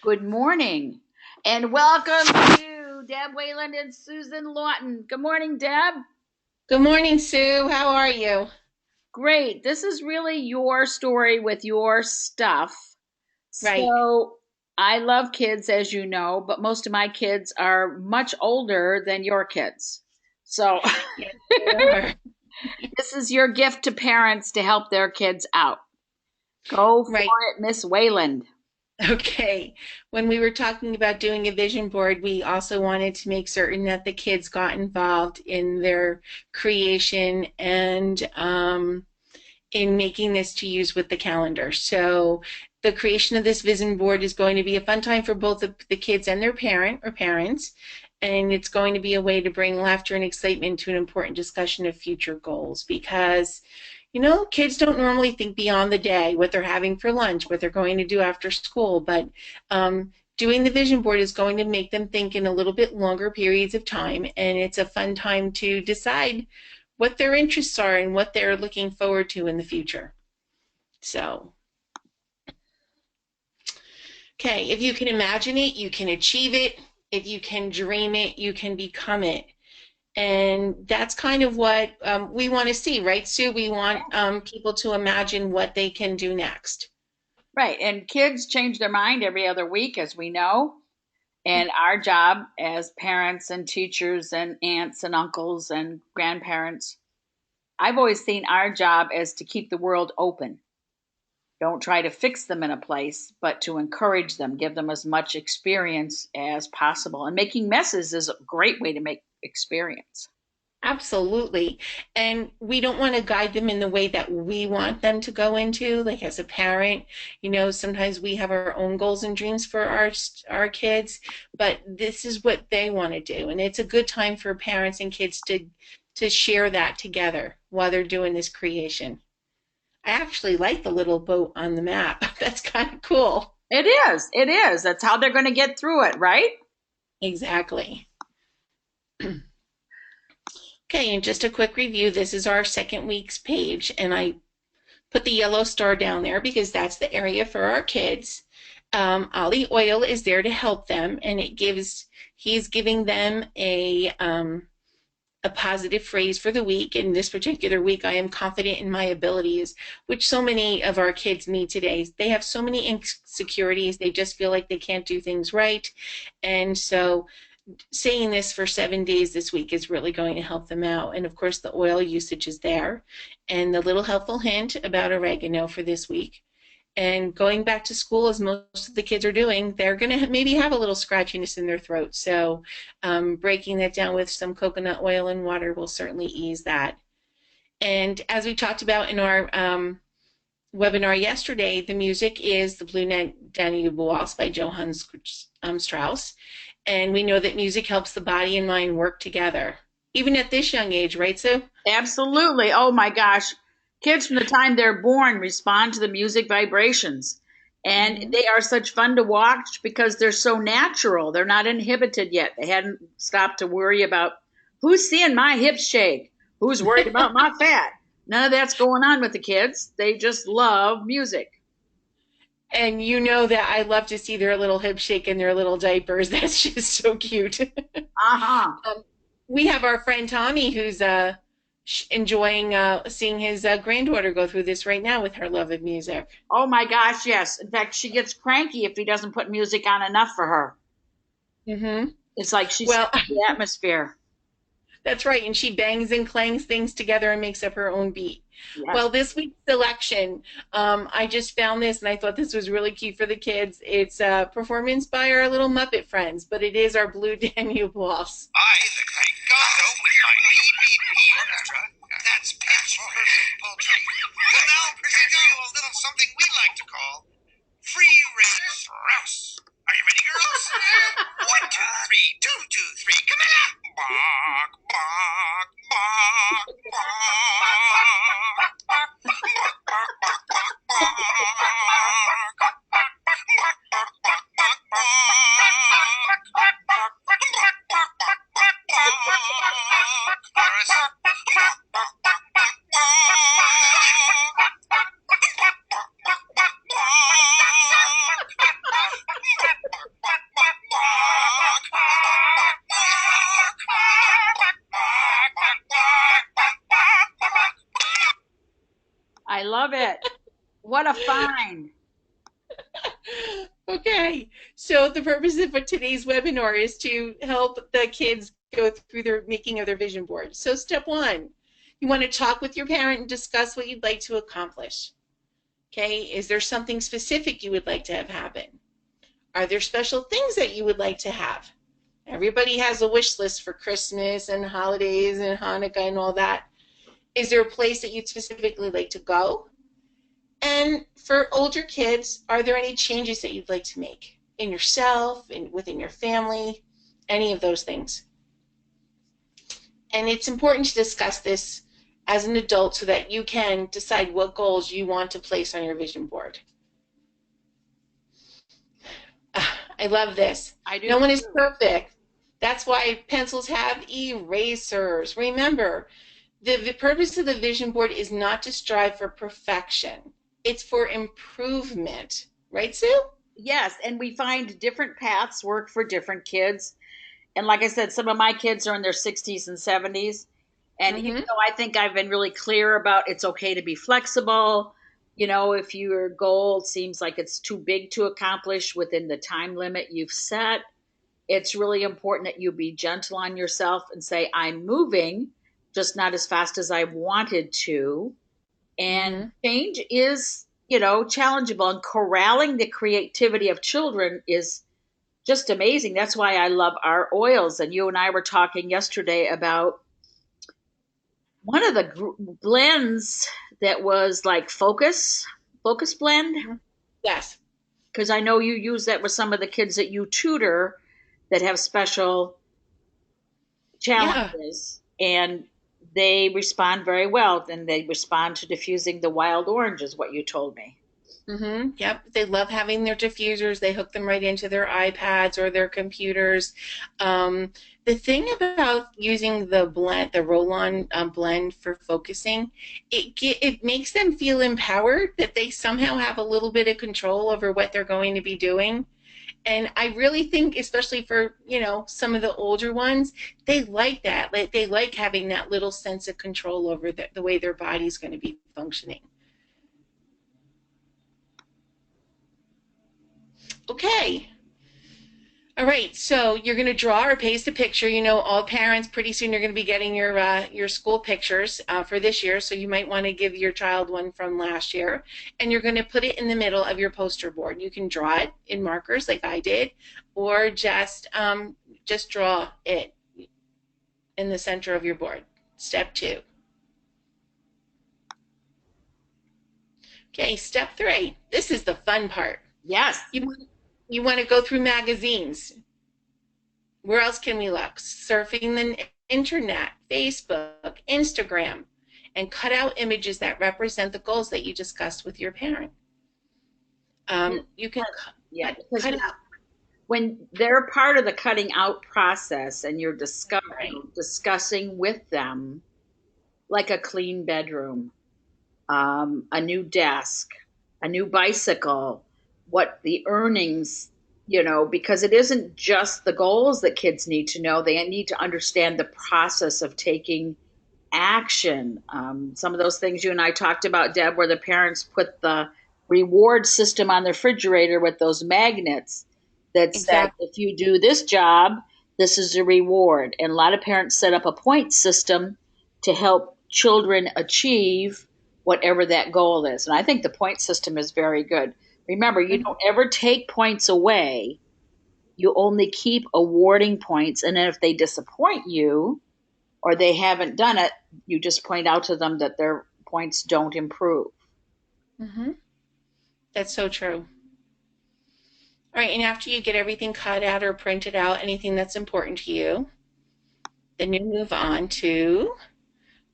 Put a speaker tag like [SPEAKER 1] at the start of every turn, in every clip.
[SPEAKER 1] Good morning and welcome to Deb Weyland and Susan Lawton. Good morning, Deb.
[SPEAKER 2] Good morning, Sue. How are you?
[SPEAKER 1] Great. This is really your story with your stuff.
[SPEAKER 2] Right.
[SPEAKER 1] So, I love kids, as you know, but most of my kids are much older than your kids. So,
[SPEAKER 2] Yes, they are.
[SPEAKER 1] this is your gift to parents to help their kids out. Go for
[SPEAKER 2] Right.
[SPEAKER 1] it, Miss Wayland.
[SPEAKER 2] Okay. When we were talking about doing a vision board, we also wanted to make certain that the kids got involved in their creation and in making this to use with the calendar. So the creation of this vision board is going to be a fun time for both the kids and their parent or parents. And it's going to be a way to bring laughter and excitement to an important discussion of future goals because kids don't normally think beyond the day, what they're having for lunch, what they're going to do after school, but doing the vision board is going to make them think in a little bit longer periods of time, and it's a fun time to decide what their interests are and what they're looking forward to in the future. So, okay, if you can imagine it, you can achieve it. If you can dream it, you can become it. And that's kind of what we want to see, right, Sue? We want people to imagine what they can do next.
[SPEAKER 1] Right. And kids change their mind every other week, as we know. And our job as parents and teachers and aunts and uncles and grandparents, I've always seen our job as to keep the world open. Don't try to fix them in a place, but to encourage them, give them as much experience as possible. And making messes is a great way to make experience.
[SPEAKER 2] Absolutely. And we don't want to guide them in the way that we want them to go into. Like as a parent, sometimes we have our own goals and dreams for our kids, but this is what they want to do. And it's a good time for parents and kids to share that together while they're doing this creation. I actually like the little boat on the map. That's kind of cool.
[SPEAKER 1] It is. It is. That's how they're going to get through it, right?
[SPEAKER 2] Exactly. Okay, and just a quick review. This is our second week's page, and I put the yellow star down there because that's the area for our kids. Ollie Oil is there to help them, and he's giving them a positive phrase for the week. In this particular week, I am confident in my abilities, which so many of our kids need today. They have so many insecurities. They just feel like they can't do things right. And so saying this for 7 days this week is really going to help them out. And of course, the oil usage is there. And the little helpful hint about oregano for this week. And going back to school, as most of the kids are doing, they're going to maybe have a little scratchiness in their throat. So breaking that down with some coconut oil and water will certainly ease that. And as we talked about in our webinar yesterday, the music is the Blue Danube Waltz by Johann Strauss. And we know that music helps the body and mind work together, even at this young age, right, Sue?
[SPEAKER 1] Absolutely. Oh my gosh. Kids from the time they're born respond to the music vibrations. And
[SPEAKER 2] Mm-hmm.
[SPEAKER 1] they are such fun to watch because they're so natural. They're not inhibited yet. They hadn't stopped to worry about who's seeing my hips shake, who's worried about my fat. None of that's going on with the kids. They just love music.
[SPEAKER 2] And you know that I love to see their little hip shake in their little diapers. That's just so cute.
[SPEAKER 1] Uh huh.
[SPEAKER 2] We have our friend Tommy who's enjoying seeing his granddaughter go through this right now with her love of music.
[SPEAKER 1] Oh my gosh, yes. In fact, she gets cranky if he doesn't put music on enough for her.
[SPEAKER 2] Mm-hmm.
[SPEAKER 1] It's like she's
[SPEAKER 2] Well,
[SPEAKER 1] the atmosphere.
[SPEAKER 2] that's right. And she bangs and clangs things together and makes up her own beat.
[SPEAKER 1] Yes.
[SPEAKER 2] Well, this week's selection, I just found this and I thought this was really cute for the kids. It's a performance by our little Muppet friends, but it is our Blue Danube Waltz.
[SPEAKER 3] I think I got it with my BBB orchestra. That's pitch perfect poultry. Well, now present you a little something we like to call free range Strauss. Are you ready, girls? 1, 2, 3, 2, 2, 3. Come on! Bark, bark, bark, bark. Bark, bark, bark, bark, bark. Bark, bark, bark, bark, bark, bark.
[SPEAKER 1] love it. What a find.
[SPEAKER 2] Okay, so the purpose of today's webinar is to help the kids go through their making of their vision board. So step one, you want to talk with your parent and discuss what you'd like to accomplish. Okay, is there something specific you would like to have happen? Are there special things that you would like to have? Everybody has a wish list for Christmas and holidays and Hanukkah and all that. Is there a place that you'd specifically like to go? And for older kids, are there any changes that you'd like to make in yourself and within your family? Any of those things. And it's important to discuss this as an adult so that you can decide what goals you want to place on your vision board. I love this.
[SPEAKER 1] I do.
[SPEAKER 2] No one is perfect. That's why pencils have erasers. Remember, the purpose of the vision board is not to strive for perfection. It's for improvement. Right, Sue?
[SPEAKER 1] Yes, and we find different paths work for different kids. And like I said, some of my kids are in their 60s and 70s. And even though I think I've been really clear about it's okay to be flexible, if your goal seems like it's too big to accomplish within the time limit you've set, it's really important that you be gentle on yourself and say, I'm moving, just not as fast as I wanted to. And change is, challengeable, and corralling the creativity of children is just amazing. That's why I love our oils. And you and I were talking yesterday about one of the blends that was like focus blend.
[SPEAKER 2] Yes.
[SPEAKER 1] Because I know you use that with some of the kids that you tutor that have special challenges. Yeah. And they respond very well, and they respond to diffusing the wild orange is what you told me.
[SPEAKER 2] Yep. They love having their diffusers. They hook them right into their iPads or their computers. The thing about using the blend, the roll-on blend for focusing, it makes them feel empowered that they somehow have a little bit of control over what they're going to be doing. And I really think, especially for, some of the older ones, they like that. They like having that little sense of control over the way their body's going to be functioning. Okay. All right, so you're going to draw or paste a picture. All parents, pretty soon you're going to be getting your school pictures for this year, so you might want to give your child one from last year, and you're going to put it in the middle of your poster board. You can draw it in markers like I did, or just draw it in the center of your board. Step 2. Okay, step 3. This is the fun part.
[SPEAKER 1] Yes.
[SPEAKER 2] You want to go through magazines. Where else can we look? Surfing the internet, Facebook, Instagram, and cut out images that represent the goals that you discussed with your parent. You can cut out.
[SPEAKER 1] When they're part of the cutting out process and you're discussing with them, like a clean bedroom, a new desk, a new bicycle, what the earnings, because it isn't just the goals that kids need to know. They need to understand the process of taking action. Some of those things you and I talked about, Deb, where the parents put the reward system on the refrigerator with those magnets that said, if you do this job, this is a reward. And a lot of parents set up a point system to help children achieve whatever that goal is. And I think the point system is very good. Remember, you don't ever take points away. You only keep awarding points. And then if they disappoint you or they haven't done it, you just point out to them that their points don't improve.
[SPEAKER 2] That's so true. All right, and after you get everything cut out or printed out, anything that's important to you, then you move on to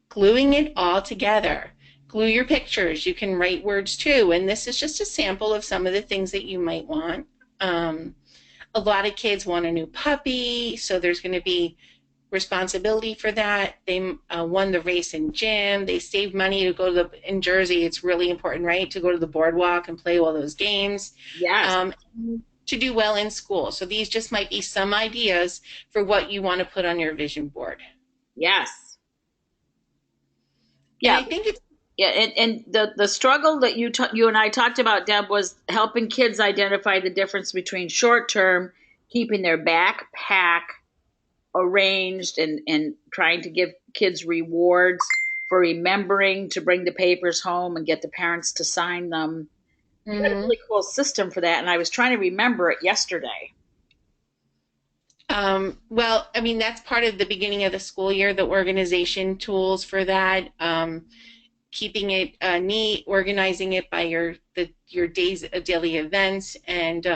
[SPEAKER 2] gluing it all together. Glue your pictures. You can write words too, and this is just a sample of some of the things that you might want. A lot of kids want a new puppy, so there's going to be responsibility for that. They won the race in gym. They saved money to go in Jersey. It's really important, right, to go to the boardwalk and play all those games.
[SPEAKER 1] Yes.
[SPEAKER 2] To do well in school. So these just might be some ideas for what you want to put on your vision board.
[SPEAKER 1] Yes. Yeah.
[SPEAKER 2] And I think
[SPEAKER 1] Yeah, and the struggle that you and I talked about, Deb, was helping kids identify the difference between short term, keeping their backpack arranged and trying to give kids rewards for remembering to bring the papers home and get the parents to sign them. You had a
[SPEAKER 2] Hmm.
[SPEAKER 1] really cool system for that, and I was trying to remember it yesterday.
[SPEAKER 2] Well, I mean, that's part of the beginning of the school year, the organization tools for that. Keeping it neat, organizing it by your days of daily events, and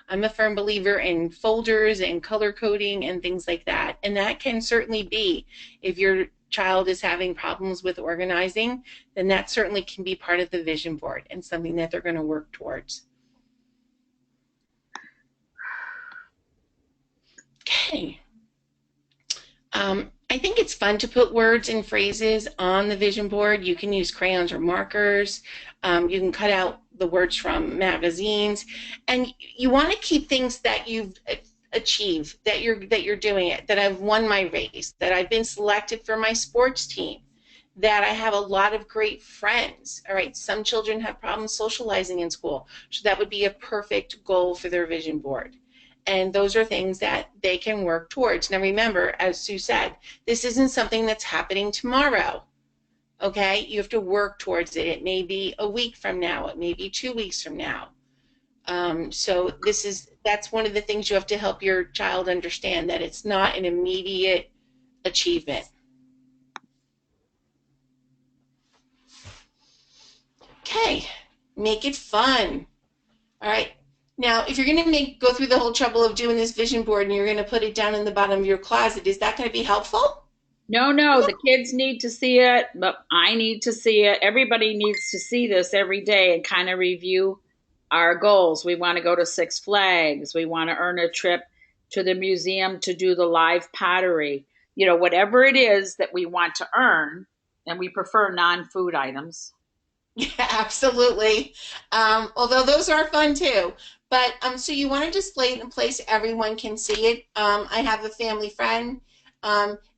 [SPEAKER 2] I'm a firm believer in folders and color coding and things like that. And that can certainly be, if your child is having problems with organizing, then that certainly can be part of the vision board and something that they're going to work towards. Okay. I think it's fun to put words and phrases on the vision board. You can use crayons or markers. You can cut out the words from magazines, and you want to keep things that you've achieved, that you're doing it, that I've won my race, that I've been selected for my sports team, that I have a lot of great friends. All right, some children have problems socializing in school, so that would be a perfect goal for their vision board. And those are things that they can work towards. Now, remember, as Sue said, this isn't something that's happening tomorrow. Okay, you have to work towards it. It may be a week from now, it may be 2 weeks from now. So that's one of the things you have to help your child understand, that it's not an immediate achievement. Okay, make it fun. All right. Now, if you're going to go through the whole trouble of doing this vision board and you're going to put it down in the bottom of your closet, is that going to be helpful?
[SPEAKER 1] No, no, the kids need to see it, but I need to see it. Everybody needs to see this every day and kind of review our goals. We want to go to Six Flags. We want to earn a trip to the museum to do the live pottery. Whatever it is that we want to earn, and we prefer non-food items.
[SPEAKER 2] Yeah, absolutely. Although those are fun too. But so you want to display it in a place everyone can see it. I have a family friend.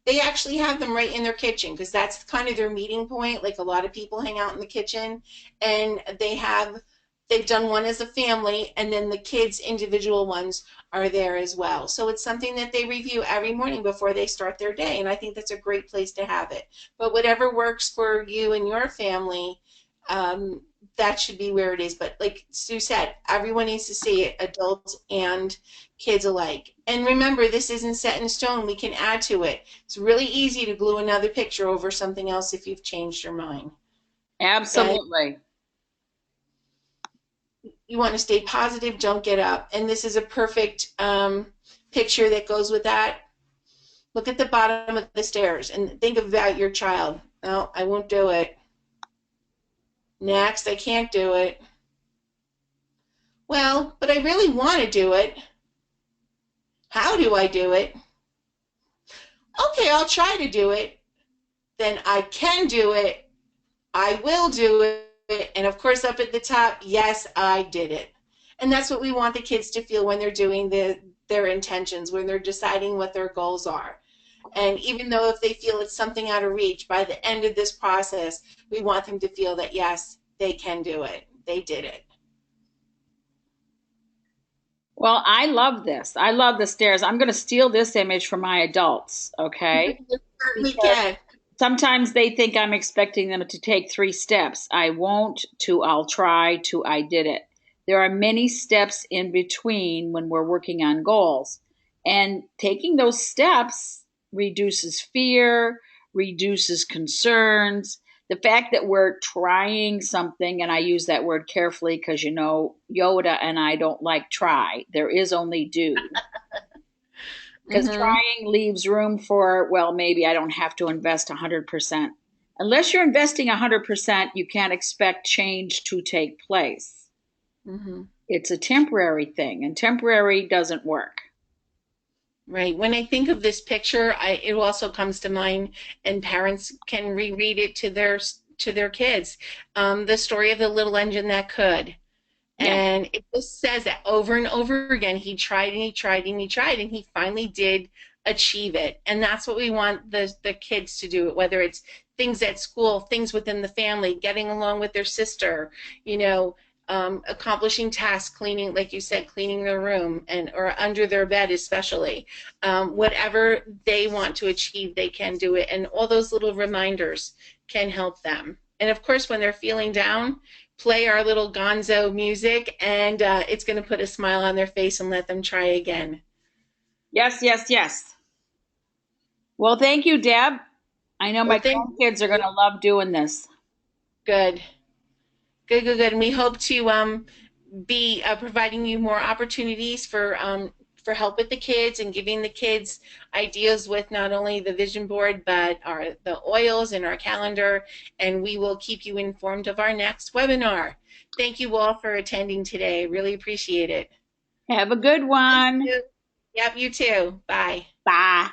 [SPEAKER 2] They actually have them right in their kitchen because that's kind of their meeting point. Like a lot of people hang out in the kitchen, and they've done one as a family, and then the kids' individual ones are there as well. So it's something that they review every morning before they start their day, and I think that's a great place to have it. But whatever works for you and your family, um, that should be where it is. But like Sue said, everyone needs to see it, adults and kids alike. And remember, this isn't set in stone. We can add to it. It's really easy to glue another picture over something else if you've changed your mind. Okay?
[SPEAKER 1] Absolutely.
[SPEAKER 2] You want to stay positive, don't get up. And this is a perfect picture that goes with that. Look at the bottom of the stairs and think about your child. No, I won't do it. Next, I can't do it. Well, but I really want to do it. How do I do it? Okay, I'll try to do it. Then I can do it. I will do it. And of course, up at the top, yes, I did it. And that's what we want the kids to feel when they're doing their intentions, when they're deciding what their goals are. And even though if they feel it's something out of reach, by the end of this process, we want them to feel that, yes, they can do it. They did it.
[SPEAKER 1] Well, I love this. I love the stairs. I'm going to steal this image for my adults, okay?
[SPEAKER 2] You certainly
[SPEAKER 1] Because
[SPEAKER 2] can.
[SPEAKER 1] sometimes they think I'm expecting them to take 3 steps. I won't, to I'll try, to I did it. There are many steps in between when we're working on goals. And taking those steps reduces fear, reduces concerns. The fact that we're trying something, and I use that word carefully because Yoda and I don't like try. There is only do. Because
[SPEAKER 2] Mm-hmm.
[SPEAKER 1] trying leaves room for, well, maybe I don't have to invest 100%. Unless you're investing 100%, you can't expect change to take place.
[SPEAKER 2] Mm-hmm.
[SPEAKER 1] It's a temporary thing, and temporary doesn't work.
[SPEAKER 2] Right. When I think of this picture, it also comes to mind, and parents can reread it to their kids. The story of the little engine that could.
[SPEAKER 1] Yeah.
[SPEAKER 2] And it just says that over and over again. He tried and he tried and he tried, and he finally did achieve it. And that's what we want the kids to do, whether it's things at school, things within the family, getting along with their sister, you know, accomplishing tasks, cleaning, like you said, cleaning their room and or under their bed especially. Whatever they want to achieve, they can do it. And all those little reminders can help them. And of course, when they're feeling down, play our little gonzo music, and it's going to put a smile on their face and let them try again.
[SPEAKER 1] Yes, yes, yes. Well, thank you, Deb. I know
[SPEAKER 2] Well,
[SPEAKER 1] my
[SPEAKER 2] thank
[SPEAKER 1] grandkids are going to love doing this.
[SPEAKER 2] good. Good, good, good. And we hope to be providing you more opportunities for help with the kids and giving the kids ideas with not only the vision board but the oils and our calendar. And we will keep you informed of our next webinar. Thank you all for attending today. Really appreciate it.
[SPEAKER 1] Have a good one.
[SPEAKER 2] Yep, you too. Bye.
[SPEAKER 1] Bye.